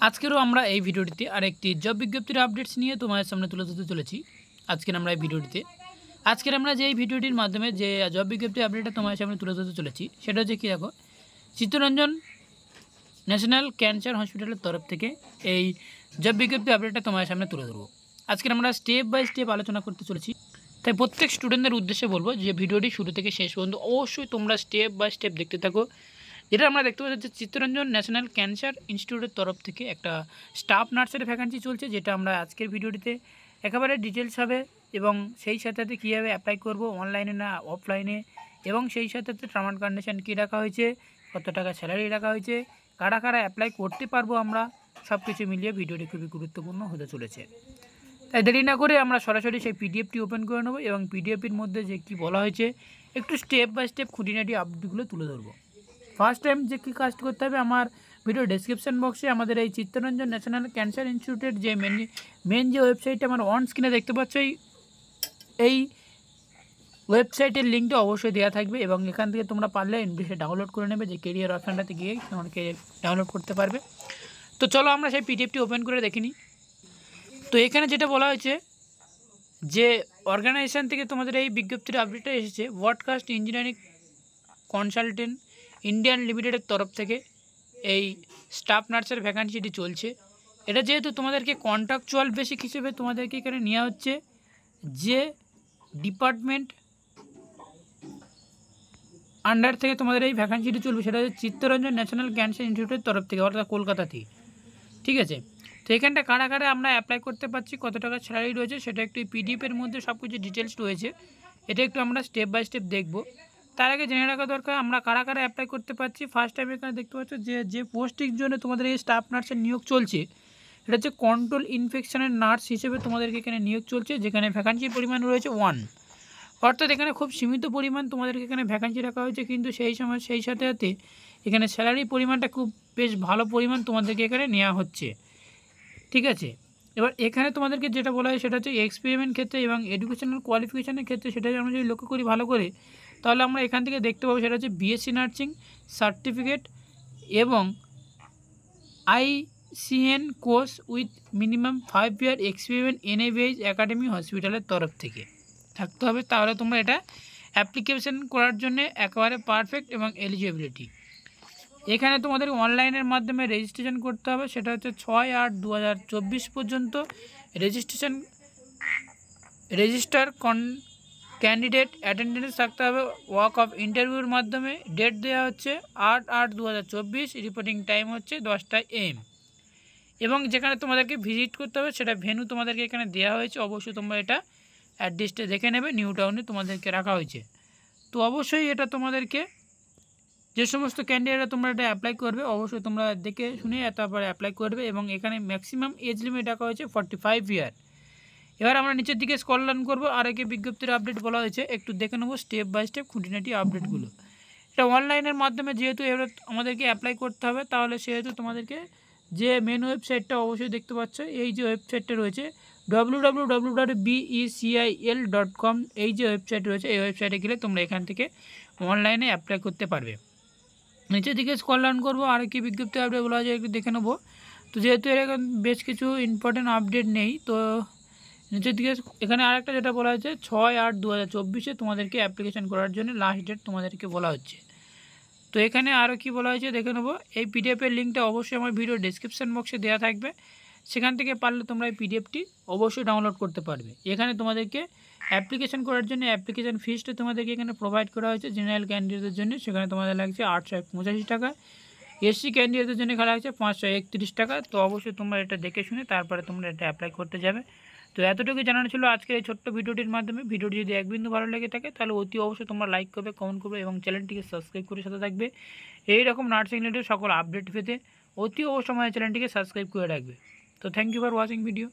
আজকেরও আমরা এই ভিডিওটিতে আরেকটি জব বিজ্ঞপ্তির আপডেটস নিয়ে তোমাদের সামনে তুলে ধরতে চলেছি। আজকের আমরা এই ভিডিওটিতে আমরা যে এই ভিডিওটির মাধ্যমে যে জব বিজ্ঞপ্তি আপডেটটা তোমাদের সামনে তুলে ধরতে চলেছি সেটা হচ্ছে কি, দেখো, চিত্তরঞ্জন ন্যাশনাল ক্যান্সার হসপিটালের তরফ থেকে এই জব বিজ্ঞপ্তি আপডেটটা তোমাদের সামনে তুলে ধরবো। আজকে আমরা স্টেপ বাই স্টেপ আলোচনা করতে চলেছি, তাই প্রত্যেক স্টুডেন্টদের উদ্দেশ্যে বলবো যে ভিডিওটি শুরু থেকে শেষ পর্যন্ত অবশ্যই তোমরা স্টেপ বাই স্টেপ দেখতে থাকো। যেটা আমরা দেখতে পাচ্ছি যে চিত্তরঞ্জন ন্যাশনাল ক্যান্সার ইনস্টিটিউটের তরফ থেকে একটা স্টাফ নার্সের ভ্যাকান্সি চলছে, যেটা আমরা আজকের ভিডিওটিতে একেবারে ডিটেলস হবে এবং সেই সাথে কীভাবে অ্যাপ্লাই করব, অনলাইনে না অফলাইনে, এবং সেই সাথে টার্ম অ্যান্ড কন্ডিশন কী রাখা হয়েছে, কত টাকা স্যালারি রাখা হয়েছে, কারা কারা অ্যাপ্লাই করতে পারবো আমরা, সব কিছু মিলিয়ে ভিডিওটি খুবই গুরুত্বপূর্ণ হতে চলেছে। তাই দেরি না করে আমরা সরাসরি সেই পিডিএফটি ওপেন করে নেব এবং পিডিএফটির মধ্যে যে কী বলা হয়েছে একটু স্টেপ বাই স্টেপ খুঁটিনাটি আপডেটগুলো তুলে ধরবো। ফার্স্ট টাইম যে কী কাজ করতে হবে, আমার ভিডিও ডেসক্রিপশন বক্সে আমাদের এই চিত্তরঞ্জন ন্যাশনাল ক্যান্সার ইনস্টিটিউটের যে মেন যে ওয়েবসাইটটা আমার অন স্ক্রিনে দেখতে পাচ্ছ, এই ওয়েবসাইটের লিঙ্কটা অবশ্যই দেওয়া থাকবে এবং এখান থেকে তোমরা পারলে ইনভিটেশন ডাউনলোড করে নেবে, যে কেরিয়ার অপশানটাতে গিয়ে তোমাকে ডাউনলোড করতে পারবে। তো চলো আমরা সেই পিডিএফটি ওপেন করে দেখিনি। তো এখানে যেটা বলা হয়েছে যে অর্গানাইজেশান থেকে তোমাদের এই বিজ্ঞপ্তির আপডেটটা এসেছে, ব্রডকাস্ট ইঞ্জিনিয়ারিং কনসালটেন্ট ইন্ডিয়ান লিমিটেডের তরফ থেকে এই স্টাফ নার্সের ভ্যাকান্সিটি চলছে। এটা যেহেতু তোমাদেরকে কন্ট্রাকচুয়াল বেসিক হিসেবে তোমাদেরকে এখানে নেওয়া হচ্ছে, যে ডিপার্টমেন্ট আন্ডার থেকে তোমাদের এই ভ্যাকান্সিটি চলবে সেটা হচ্ছে চিত্তরঞ্জন ন্যাশনাল ক্যান্সার ইনস্টিটিউটের তরফ থেকে, অর্থাৎ কলকাতাতেই। ঠিক আছে, তো এখানটা কারা কারা আমরা অ্যাপ্লাই করতে পারছি, কত টাকা স্যালারি রয়েছে, সেটা একটু পিডিএফের মধ্যে সব কিছু ডিটেলস রয়েছে, এটা একটু আমরা স্টেপ বাই স্টেপ দেখব। তার আগে জেনে রাখা দরকার আমরা কারা কারা অ্যাপ্লাই করতে পারছি। ফার্স্ট টাইম এখানে দেখতে পাচ্ছ যে পোস্টের জন্য তোমাদের এই স্টাফ নার্সের নিয়োগ চলছে, এটা হচ্ছে কন্ট্রোল ইনফেকশনের নার্স হিসেবে তোমাদেরকে এখানে নিয়োগ চলছে, যেখানে ভ্যাকান্সির পরিমাণ রয়েছে 1, অর্থাৎ এখানে খুব সীমিত পরিমাণ তোমাদেরকে এখানে ভ্যাকান্সি রাখা হয়েছে, কিন্তু সেই সাথে সাথে এখানে স্যালারি পরিমাণটা খুব বেশ ভালো পরিমাণ তোমাদেরকে এখানে নেওয়া হচ্ছে। ঠিক আছে, এবার এখানে তোমাদেরকে যেটা বলা হয় সেটা হচ্ছে এক্সপেরিমেন্ট ক্ষেত্রে এবং এডুকেশনাল কোয়ালিফিকেশানের ক্ষেত্রে, সেটা আমরা যদি লক্ষ্য করি ভালো করে, তাহলে আমরা এখান থেকে দেখতে পাবো সেটা হচ্ছে বিএসসি নার্সিং সার্টিফিকেট এবং ICN course with minimum 5 year experiment NABH academy হসপিটালের তরফ থেকে থাকতে হবে, তাহলে তোমরা এটা অ্যাপ্লিকেশন করার জন্য একেবারে পারফেক্ট এবং এলিজিবিলিটি। এখানে তোমাদের অনলাইনের মাধ্যমে রেজিস্ট্রেশন করতে হবে, সেটা হচ্ছে 6/8/2024 পর্যন্ত রেজিস্টার ক্যান্ডিডেট অ্যাটেন্ডেন্স থাকতে হবে ওয়াক অফ ইন্টারভিউর মাধ্যমে। ডেট দেওয়া হচ্ছে 8/8/2024, রিপোর্টিং টাইম হচ্ছে 10টা AM, এবং যেখানে তোমাদেরকে ভিজিট করতে হবে সেটা ভেন্যু তোমাদেরকে এখানে দেওয়া হয়েছে, অবশ্যই তোমরা এটা অ্যাড্রেসটা দেখে নেবে, নিউ টাউনে তোমাদেরকে রাখা হয়েছে। তো অবশ্যই এটা তোমাদেরকে যে সমস্ত ক্যান্ডিডেটরা তোমরা এটা অ্যাপ্লাই করবে অবশ্যই তোমরা দেখে শুনে তারপরে অ্যাপ্লাই করবে, এবং এখানে ম্যাক্সিমাম এজ লিমিট রাখা হয়েছে 45 ইয়ার। এবার আমরা নিচের দিকে স্ক্রল ডাউন করবো, আর একে বিজ্ঞপ্তির আপডেট বলা হয়েছে, একটু দেখে নেবো স্টেপ বাই স্টেপ খুঁটিনাটি আপডেটগুলো। এটা অনলাইনের মাধ্যমে যেহেতু এবার আমাদেরকে অ্যাপ্লাই করতে হবে, তাহলে সেহেতু তোমাদেরকে যে মেন ওয়েবসাইটটা অবশ্যই দেখতে পাচ্ছ, এই যে ওয়েবসাইটটা রয়েছে www.becil.com, এই যে ওয়েবসাইট রয়েছে, এই ওয়েবসাইটে গেলে তোমরা এখান থেকে অনলাইনে অ্যাপ্লাই করতে পারবে। নিচের দিকে স্ক্রল ডাউন করবো, আর কি বিজ্ঞপ্তি আপডেট বলা হয়েছে একটু দেখে নেবো। তো যেহেতু এরকম বেশ কিছু ইম্পর্টেন্ট আপডেট নেই, তো নিচের দিকে এখানে আরেকটা যেটা বলা হয়েছে 6/8/2024 তোমাদেরকে অ্যাপ্লিকেশন করার জন্য লাস্ট ডেট তোমাদেরকে বলা হচ্ছে। তো এখানে আরও কি বলা হয়েছে দেখে নেবো। এই পিডিএফের লিঙ্কটা অবশ্যই আমার ভিডিও ডেসক্রিপশন বক্সে দেওয়া থাকবে, সেখান থেকে পারলে তোমরা এই পিডিএফটি অবশ্যই ডাউনলোড করতে পারবে। এখানে তোমাদেরকে অ্যাপ্লিকেশন করার জন্য অ্যাপ্লিকেশন ফিসটা তোমাদেরকে এখানে প্রোভাইড করা হয়েছে জেনারেল ক্যান্ডিডেটদের জন্য, সেখানে তোমাদের লাগছে 885 টাকা, SC ক্যান্ডিডেটদের জন্য খেলা লাগছে 531 টাকা। তো অবশ্যই তোমরা এটা দেখে শুনে তারপরে তোমরা এটা অ্যাপ্লাই করতে যাবে। তো এতটুকু জানানো ছিল আজকের এই ছোট্ট ভিডিওটির মাধ্যমে। ভিডিওটি যদি এক বিন্দু ভালো লেগে থাকে তাহলে অতি অবশ্যই তোমরা লাইক করবে, কমেন্ট করবে এবং চ্যানেলটিকে সাবস্ক্রাইব করে সাথে থাকবে। এইরকম নার্সিং রিলেটেড সকল আপডেট পেতে অতি অবশ্যই আমাদের চ্যানেলটিকে সাবস্ক্রাইব করে রাখবে। তো thank you for watching video.